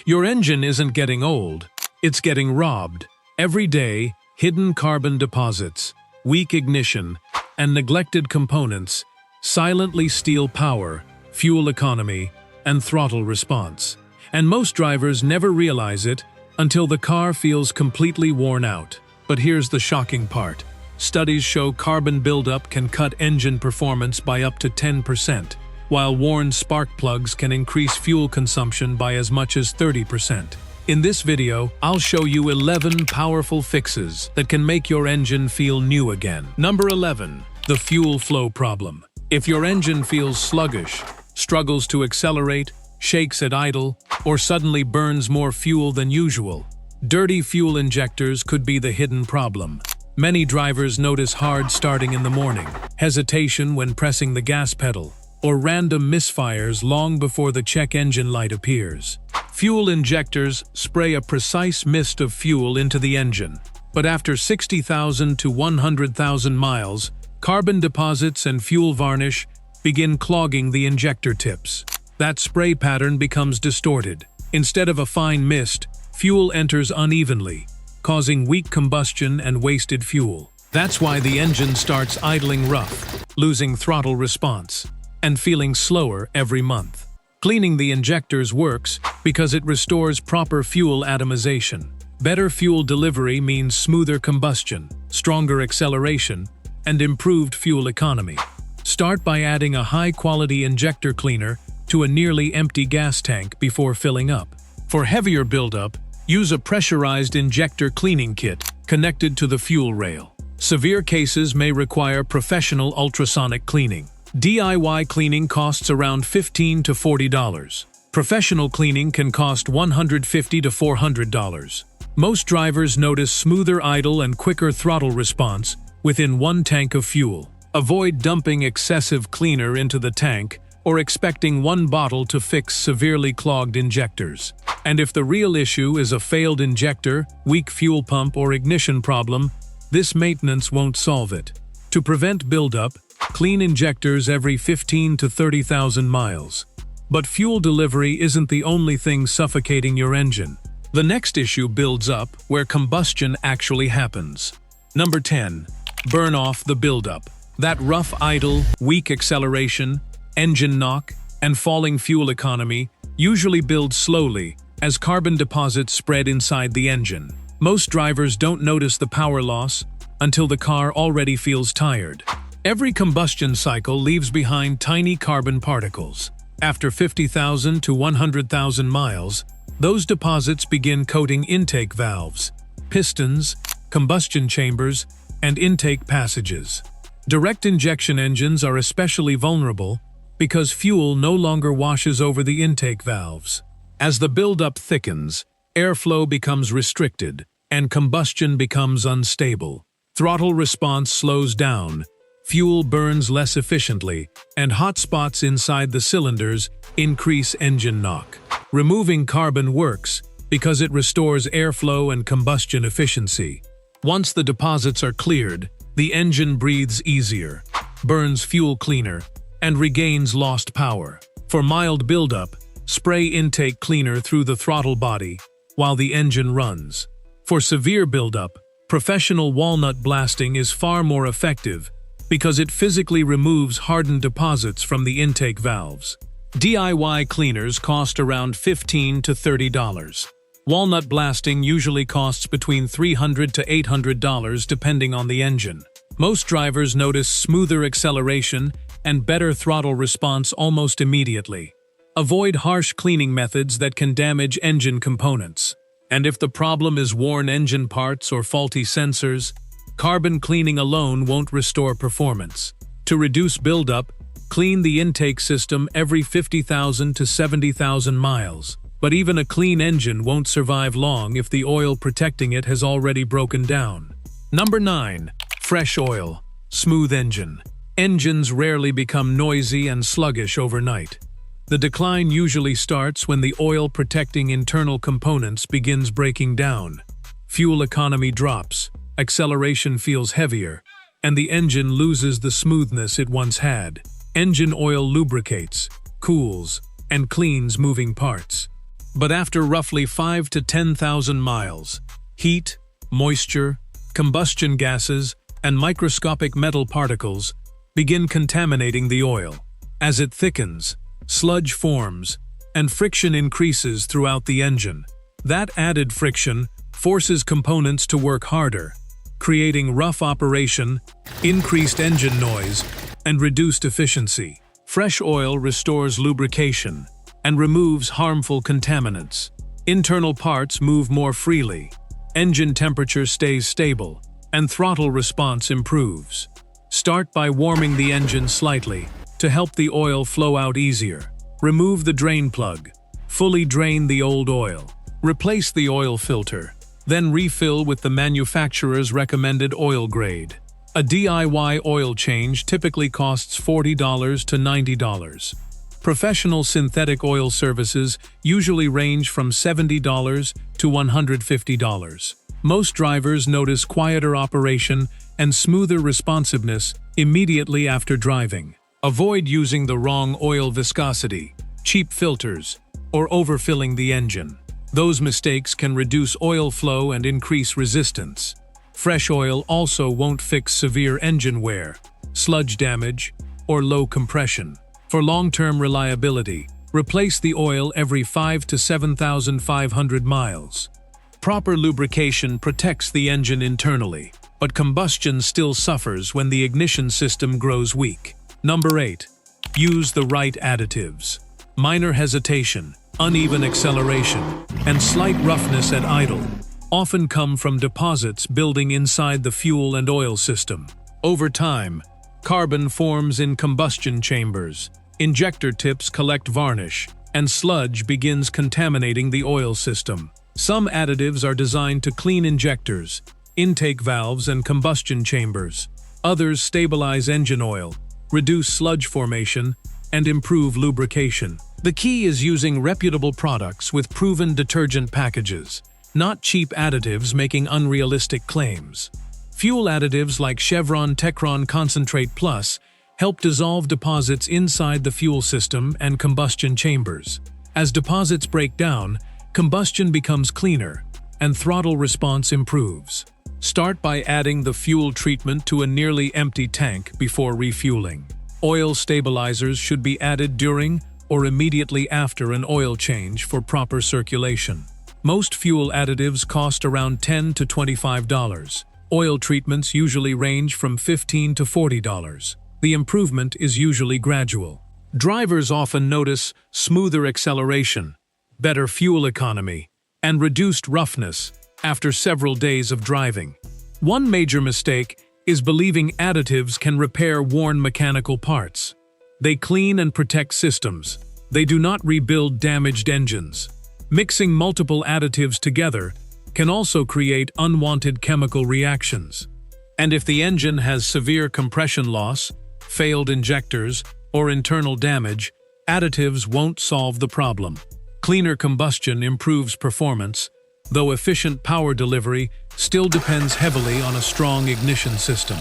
Your engine isn't getting old, it's getting robbed. Every day, hidden carbon deposits, weak ignition, and neglected components silently steal power, fuel economy, and throttle response. And most drivers never realize it until the car feels completely worn out. But here's the shocking part. Studies show carbon buildup can cut engine performance by up to 10%, while worn spark plugs can increase fuel consumption by as much as 30%. In this video, I'll show you 11 powerful fixes that can make your engine feel new again. Number 11. The fuel flow problem. If your engine feels sluggish, struggles to accelerate, shakes at idle, or suddenly burns more fuel than usual, dirty fuel injectors could be the hidden problem. Many drivers notice hard starting in the morning, hesitation when pressing the gas pedal, or random misfires long before the check engine light appears. Fuel injectors spray a precise mist of fuel into the engine, but after 60,000 to 100,000 miles, carbon deposits and fuel varnish begin clogging the injector tips. That spray pattern becomes distorted. Instead of a fine mist, fuel enters unevenly, causing weak combustion and wasted fuel. That's why the engine starts idling rough, losing throttle response, and feeling slower every month. Cleaning the injectors works because it restores proper fuel atomization. Better fuel delivery means smoother combustion, stronger acceleration, and improved fuel economy. Start by adding a high-quality injector cleaner to a nearly empty gas tank before filling up. For heavier buildup, use a pressurized injector cleaning kit connected to the fuel rail. Severe cases may require professional ultrasonic cleaning. DIY cleaning costs around $15 to $40. Professional cleaning can cost $150 to $400. Most drivers notice smoother idle and quicker throttle response within one tank of fuel. Avoid dumping excessive cleaner into the tank or expecting one bottle to fix severely clogged injectors. And if the real issue is a failed injector, weak fuel pump, or ignition problem, this maintenance won't solve it. To prevent buildup, clean injectors every 15 to 30,000 miles. But fuel delivery isn't the only thing suffocating your engine. The next issue builds up where combustion actually happens. Number 10. Burn off the buildup. That rough idle, weak acceleration, engine knock, and falling fuel economy usually build slowly as carbon deposits spread inside the engine. Most drivers don't notice the power loss until the car already feels tired. Every combustion cycle leaves behind tiny carbon particles. After 50,000 to 100,000 miles, those deposits begin coating intake valves, pistons, combustion chambers, and intake passages. Direct injection engines are especially vulnerable because fuel no longer washes over the intake valves. As the buildup thickens, airflow becomes restricted, and combustion becomes unstable. Throttle response slows down, fuel burns less efficiently, and hot spots inside the cylinders increase engine knock. Removing carbon works because it restores airflow and combustion efficiency. Once the deposits are cleared, the engine breathes easier, burns fuel cleaner, and regains lost power. For mild buildup, spray intake cleaner through the throttle body while the engine runs. For severe buildup, professional walnut blasting is far more effective because it physically removes hardened deposits from the intake valves. DIY cleaners cost around $15 to $30. Walnut blasting usually costs between $300 to $800 depending on the engine. Most drivers notice smoother acceleration and better throttle response almost immediately. Avoid harsh cleaning methods that can damage engine components. And if the problem is worn engine parts or faulty sensors, carbon cleaning alone won't restore performance. To reduce buildup, clean the intake system every 50,000 to 70,000 miles. But even a clean engine won't survive long if the oil protecting it has already broken down. Number 9. Fresh oil. Smooth engine. Engines rarely become noisy and sluggish overnight. The decline usually starts when the oil protecting internal components begins breaking down. Fuel economy drops, acceleration feels heavier, and the engine loses the smoothness it once had. Engine oil lubricates, cools, and cleans moving parts. But after roughly 5 to 10,000 miles, heat, moisture, combustion gases, and microscopic metal particles begin contaminating the oil. As it thickens, sludge forms, and friction increases throughout the engine. That added friction forces components to work harder, creating rough operation, increased engine noise, and reduced efficiency. Fresh oil restores lubrication and removes harmful contaminants. Internal parts move more freely, engine temperature stays stable, and throttle response improves. Start by warming the engine slightly to help the oil flow out easier. Remove the drain plug. Fully drain the old oil. Replace the oil filter. Then refill with the manufacturer's recommended oil grade. A DIY oil change typically costs $40 to $90. Professional synthetic oil services usually range from $70 to $150. Most drivers notice quieter operation and smoother responsiveness immediately after driving. Avoid using the wrong oil viscosity, cheap filters, or overfilling the engine. Those mistakes can reduce oil flow and increase resistance. Fresh oil also won't fix severe engine wear, sludge damage, or low compression. For long-term reliability, replace the oil every 5 to 7,500 miles. Proper lubrication protects the engine internally, but combustion still suffers when the ignition system grows weak. Number 8. Use the right additives. Minor hesitation, uneven acceleration, and slight roughness at idle often come from deposits building inside the fuel and oil system. Over time, carbon forms in combustion chambers, injector tips collect varnish, and sludge begins contaminating the oil system. Some additives are designed to clean injectors, intake valves, and combustion chambers. Others stabilize engine oil, reduce sludge formation, and improve lubrication. The key is using reputable products with proven detergent packages, not cheap additives making unrealistic claims. Fuel additives like Chevron Techron Concentrate Plus help dissolve deposits inside the fuel system and combustion chambers. As deposits break down, combustion becomes cleaner, and throttle response improves. Start by adding the fuel treatment to a nearly empty tank before refueling. Oil stabilizers should be added during or immediately after an oil change for proper circulation. Most fuel additives cost around $10 to $25. Oil treatments usually range from $15 to $40. The improvement is usually gradual. Drivers often notice smoother acceleration, better fuel economy, and reduced roughness after several days of driving. One major mistake is believing additives can repair worn mechanical parts. They clean and protect systems. They do not rebuild damaged engines. Mixing multiple additives together can also create unwanted chemical reactions. And if the engine has severe compression loss, failed injectors, or internal damage, additives won't solve the problem. Cleaner combustion improves performance, though efficient power delivery still depends heavily on a strong ignition system.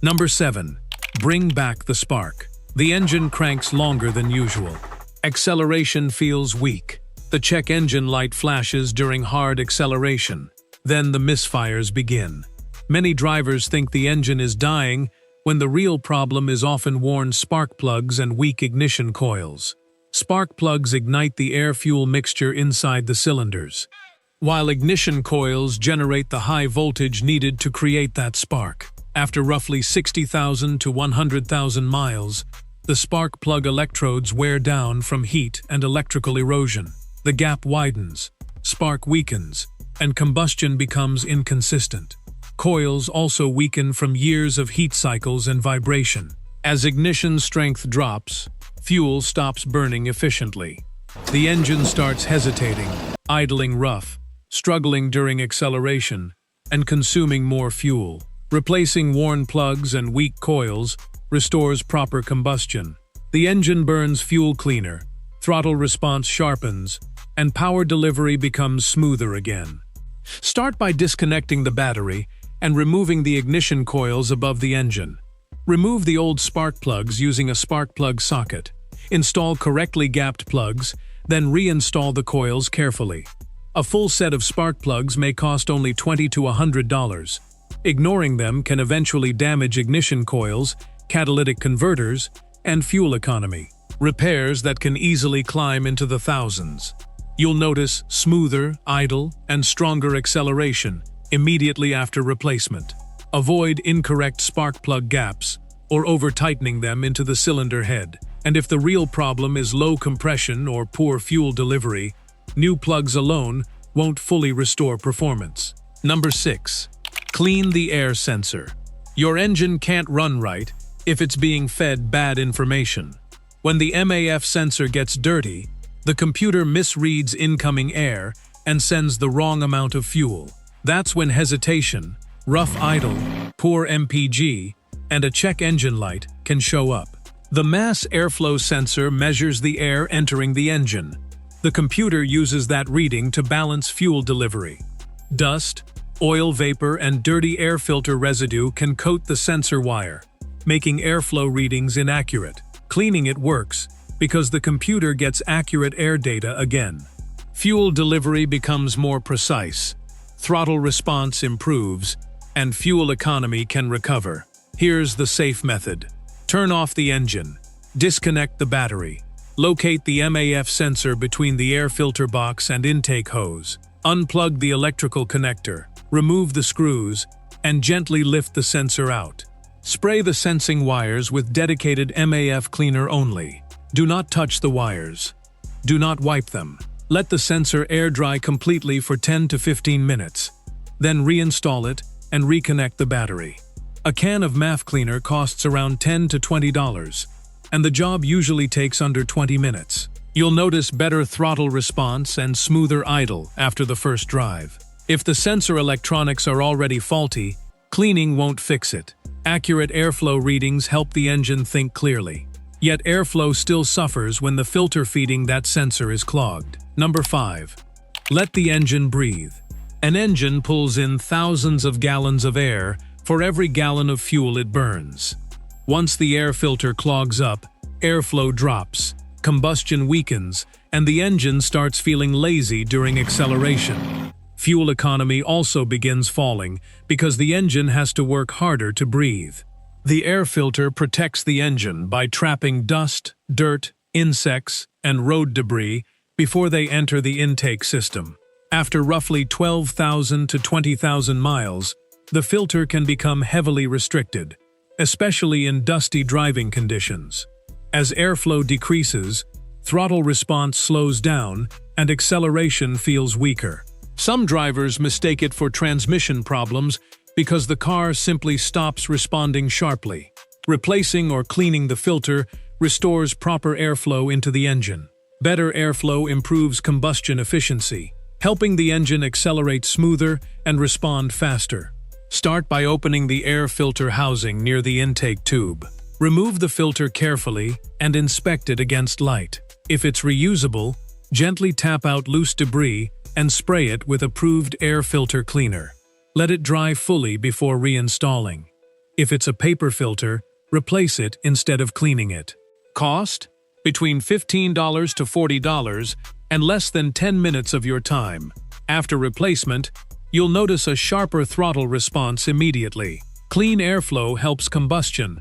Number 7. Bring back the spark. The engine cranks longer than usual. Acceleration feels weak. The check engine light flashes during hard acceleration. Then the misfires begin. Many drivers think the engine is dying when the real problem is often worn spark plugs and weak ignition coils. Spark plugs ignite the air-fuel mixture inside the cylinders, while ignition coils generate the high voltage needed to create that spark. After roughly 60,000 to 100,000 miles, the spark plug electrodes wear down from heat and electrical erosion. The gap widens, spark weakens, and combustion becomes inconsistent. Coils also weaken from years of heat cycles and vibration. As ignition strength drops, fuel stops burning efficiently. The engine starts hesitating, idling rough, struggling during acceleration, and consuming more fuel. Replacing worn plugs and weak coils restores proper combustion. The engine burns fuel cleaner, throttle response sharpens, and power delivery becomes smoother again. Start by disconnecting the battery and removing the ignition coils above the engine. Remove the old spark plugs using a spark plug socket. Install correctly gapped plugs then reinstall the coils carefully. A full set of spark plugs may cost only $20 to $100. Ignoring them can eventually damage ignition coils, catalytic converters, and fuel economy. Repairs that can easily climb into the thousands. You'll notice smoother, idle, and stronger acceleration immediately after replacement. Avoid incorrect spark plug gaps or over-tightening them into the cylinder head. And if the real problem is low compression or poor fuel delivery, new plugs alone won't fully restore performance. Number 6. Clean the air sensor. Your engine can't run right if it's being fed bad information. When the MAF sensor gets dirty, the computer misreads incoming air and sends the wrong amount of fuel. That's when hesitation, rough idle, poor MPG, and a check engine light can show up. The mass airflow sensor measures the air entering the engine. The computer uses that reading to balance fuel delivery. Dust, oil vapor, and dirty air filter residue can coat the sensor wire, making airflow readings inaccurate. Cleaning it works because the computer gets accurate air data again. Fuel delivery becomes more precise, throttle response improves, and fuel economy can recover. Here's the safe method. Turn off the engine. Disconnect the battery. Locate the MAF sensor between the air filter box and intake hose. Unplug the electrical connector. Remove the screws and gently lift the sensor out. Spray the sensing wires with dedicated MAF cleaner only. Do not touch the wires. Do not wipe them. Let the sensor air dry completely for 10 to 15 minutes. Then reinstall it and reconnect the battery. A can of MAF cleaner costs around $10 to $20, and the job usually takes under 20 minutes. You'll notice better throttle response and smoother idle after the first drive. If the sensor electronics are already faulty, cleaning won't fix it. Accurate airflow readings help the engine think clearly. Yet airflow still suffers when the filter feeding that sensor is clogged. Number 5. Let the engine breathe. An engine pulls in thousands of gallons of air for every gallon of fuel it burns. Once the air filter clogs up, airflow drops, combustion weakens, and the engine starts feeling lazy during acceleration. Fuel economy also begins falling because the engine has to work harder to breathe. The air filter protects the engine by trapping dust, dirt, insects, and road debris before they enter the intake system. After roughly 12,000 to 20,000 miles, the filter can become heavily restricted, especially in dusty driving conditions. As airflow decreases, throttle response slows down and acceleration feels weaker. Some drivers mistake it for transmission problems because the car simply stops responding sharply. Replacing or cleaning the filter restores proper airflow into the engine. Better airflow improves combustion efficiency, helping the engine accelerate smoother and respond faster. Start by opening the air filter housing near the intake tube. Remove the filter carefully and inspect it against light. If it's reusable, gently tap out loose debris and spray it with approved air filter cleaner. Let it dry fully before reinstalling. If it's a paper filter, replace it instead of cleaning it. Cost? Between $15 to $40 and less than 10 minutes of your time. After replacement, you'll notice a sharper throttle response immediately. Clean airflow helps combustion,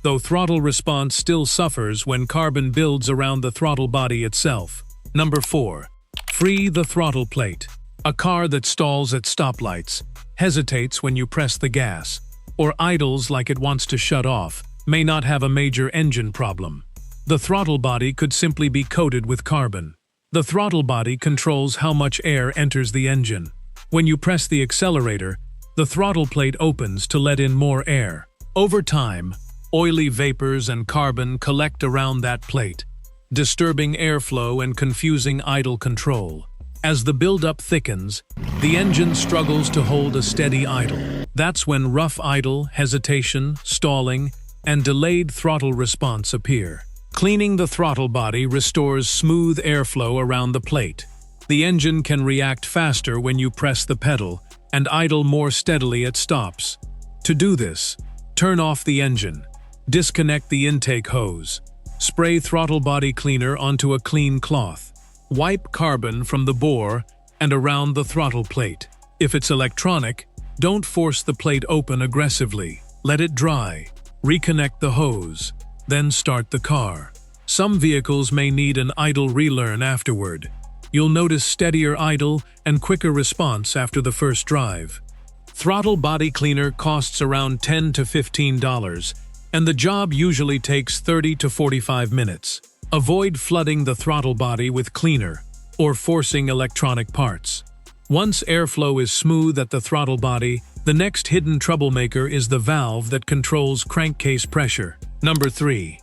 though throttle response still suffers when carbon builds around the throttle body itself. Number 4. Free the throttle plate. A car that stalls at stoplights, hesitates when you press the gas, or idles like it wants to shut off, may not have a major engine problem. The throttle body could simply be coated with carbon. The throttle body controls how much air enters the engine. When you press the accelerator, the throttle plate opens to let in more air. Over time, oily vapors and carbon collect around that plate, disturbing airflow and confusing idle control. As the buildup thickens, the engine struggles to hold a steady idle. That's when rough idle, hesitation, stalling, and delayed throttle response appear. Cleaning the throttle body restores smooth airflow around the plate. The engine can react faster when you press the pedal and idle more steadily at stops. To do this, turn off the engine, disconnect the intake hose, spray throttle body cleaner onto a clean cloth. Wipe carbon from the bore and around the throttle plate. If it's electronic, don't force the plate open aggressively. Let it dry. Reconnect the hose, then start the car. Some vehicles may need an idle relearn afterward. You'll notice steadier idle and quicker response after the first drive. Throttle body cleaner costs around $10 to $15, and the job usually takes 30 to 45 minutes. Avoid flooding the throttle body with cleaner or forcing electronic parts. Once airflow is smooth at the throttle body, the next hidden troublemaker is the valve that controls crankcase pressure. Number 3.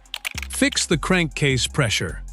Fix the crankcase pressure.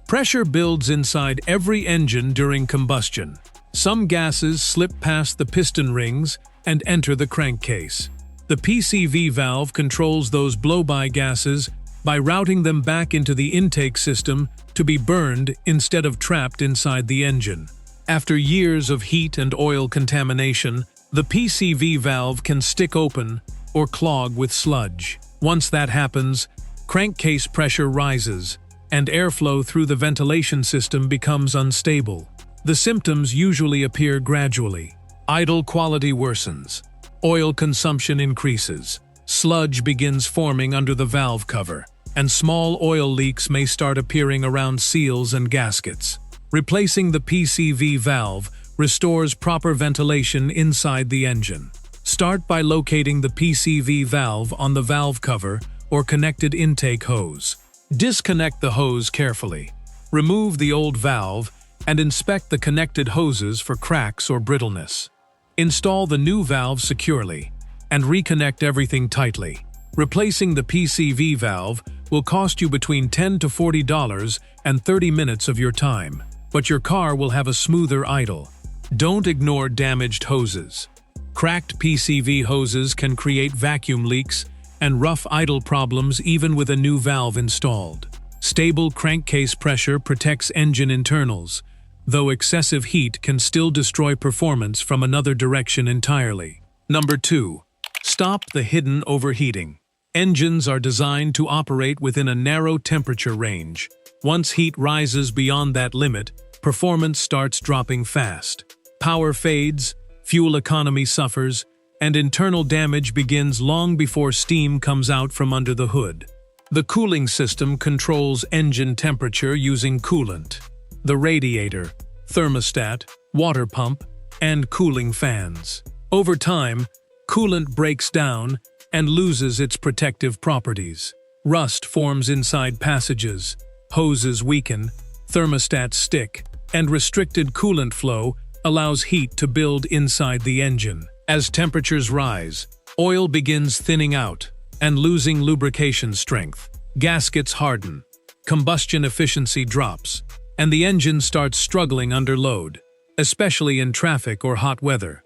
Pressure builds inside every engine during combustion. Some gases slip past the piston rings and enter the crankcase. The PCV valve controls those blow-by gases by routing them back into the intake system to be burned instead of trapped inside the engine. After years of heat and oil contamination, the PCV valve can stick open or clog with sludge. Once that happens, crankcase pressure rises, and airflow through the ventilation system becomes unstable. The symptoms usually appear gradually. Idle quality worsens. Oil consumption increases. Sludge begins forming under the valve cover, and small oil leaks may start appearing around seals and gaskets. Replacing the PCV valve restores proper ventilation inside the engine. Start by locating the PCV valve on the valve cover or connected intake hose. Disconnect the hose carefully. Remove the old valve and inspect the connected hoses for cracks or brittleness. Install the new valve securely and reconnect everything tightly. Replacing the PCV valve will cost you between $10 to $40 and 30 minutes of your time, but your car will have a smoother idle. Don't ignore damaged hoses. Cracked PCV hoses can create vacuum leaks and rough idle problems even with a new valve installed. Stable crankcase pressure protects engine internals, though excessive heat can still destroy performance from another direction entirely. Number 2. Stop the hidden overheating. Engines are designed to operate within a narrow temperature range. Once heat rises beyond that limit, performance starts dropping fast. Power fades, fuel economy suffers, and internal damage begins long before steam comes out from under the hood. The cooling system controls engine temperature using coolant. The radiator, thermostat, water pump, and cooling fans. Over time, coolant breaks down and loses its protective properties. Rust forms inside passages, hoses weaken, thermostats stick, and restricted coolant flow allows heat to build inside the engine. As temperatures rise, oil begins thinning out and losing lubrication strength. Gaskets harden, combustion efficiency drops, and the engine starts struggling under load, especially in traffic or hot weather.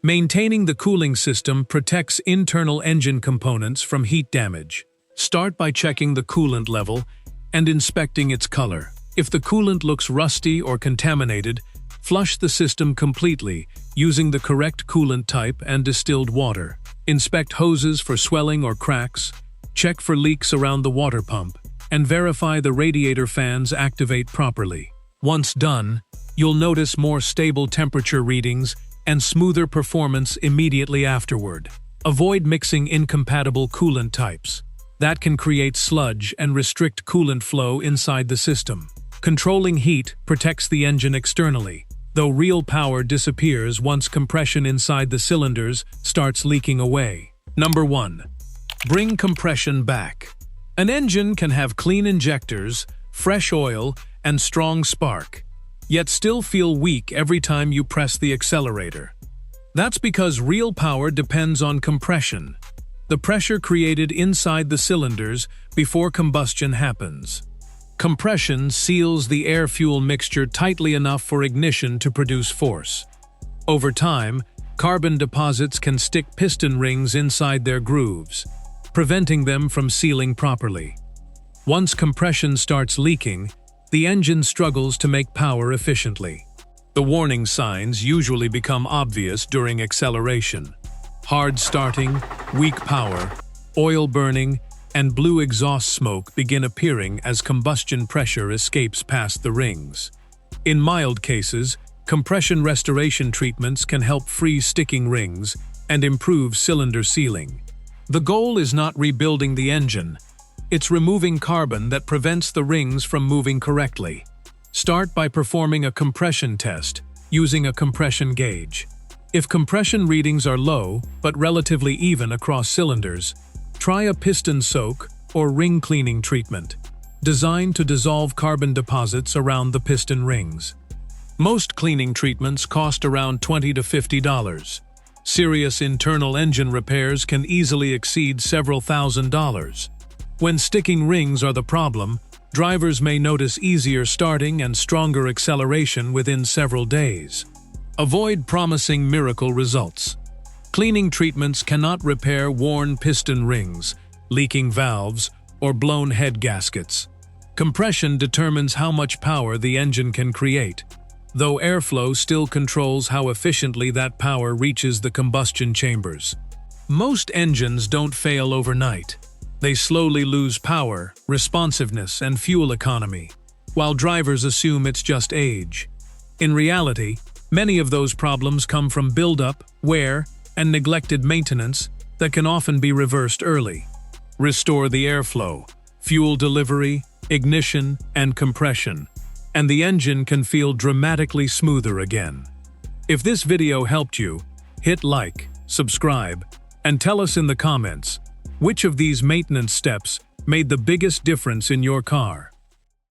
Maintaining the cooling system protects internal engine components from heat damage. Start by checking the coolant level and inspecting its color. If the coolant looks rusty or contaminated, flush the system completely using the correct coolant type and distilled water. Inspect hoses for swelling or cracks, check for leaks around the water pump, and verify the radiator fans activate properly. Once done, you'll notice more stable temperature readings and smoother performance immediately afterward. Avoid mixing incompatible coolant types. That can create sludge and restrict coolant flow inside the system. Controlling heat protects the engine externally, though real power disappears once compression inside the cylinders starts leaking away. Number 1. Bring compression back. An engine can have clean injectors, fresh oil, and strong spark, yet still feel weak every time you press the accelerator. That's because real power depends on compression, the pressure created inside the cylinders before combustion happens. Compression seals the air-fuel mixture tightly enough for ignition to produce force. Over time, carbon deposits can stick piston rings inside their grooves, preventing them from sealing properly. Once compression starts leaking, the engine struggles to make power efficiently. The warning signs usually become obvious during acceleration. Hard starting, weak power, oil burning, and blue exhaust smoke begin appearing as combustion pressure escapes past the rings. In mild cases, compression restoration treatments can help free sticking rings and improve cylinder sealing. The goal is not rebuilding the engine. It's removing carbon that prevents the rings from moving correctly. Start by performing a compression test using a compression gauge. If compression readings are low but relatively even across cylinders, try a piston soak or ring cleaning treatment, designed to dissolve carbon deposits around the piston rings. Most cleaning treatments cost around $20 to $50. Serious internal engine repairs can easily exceed several $1,000s. When sticking rings are the problem, drivers may notice easier starting and stronger acceleration within several days. Avoid promising miracle results. Cleaning treatments cannot repair worn piston rings, leaking valves, or blown head gaskets. Compression determines how much power the engine can create, though airflow still controls how efficiently that power reaches the combustion chambers. Most engines don't fail overnight. They slowly lose power, responsiveness, and fuel economy, while drivers assume it's just age. In reality, many of those problems come from buildup, wear, and neglected maintenance that can often be reversed early. Restore the airflow, fuel delivery, ignition, and compression, and the engine can feel dramatically smoother again. If this video helped you, hit like, subscribe, and tell us in the comments which of these maintenance steps made the biggest difference in your car.